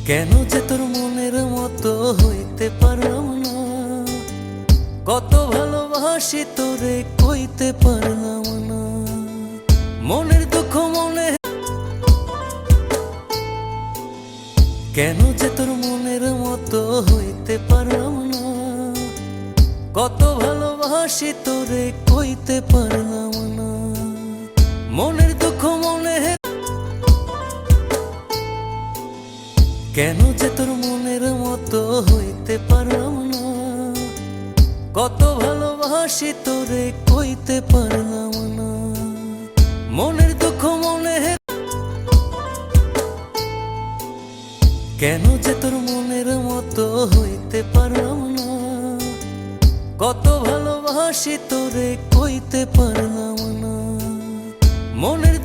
কেন যে তোর মনের মতো হইতে পারলাম না, কত ভালোবাসি তোরে কইতে পারলাম না। মনের দুঃখ মনে, কেন যে তোর মনের মতো হইতে পারলাম না, কত ভালোবাসি তোরে কইতে পারলাম না। মনের দুঃখ মনে, কেন যে তোর মনের মতো হইতে পারলাম না, কত ভালোবাসি তোরে কইতে পারলাম না। মনের দুঃখ মনে, কেন যে তোর মনের মতো হইতে পারলাম না, কত ভালোবাসি তোরে কইতে পারলাম না। মনের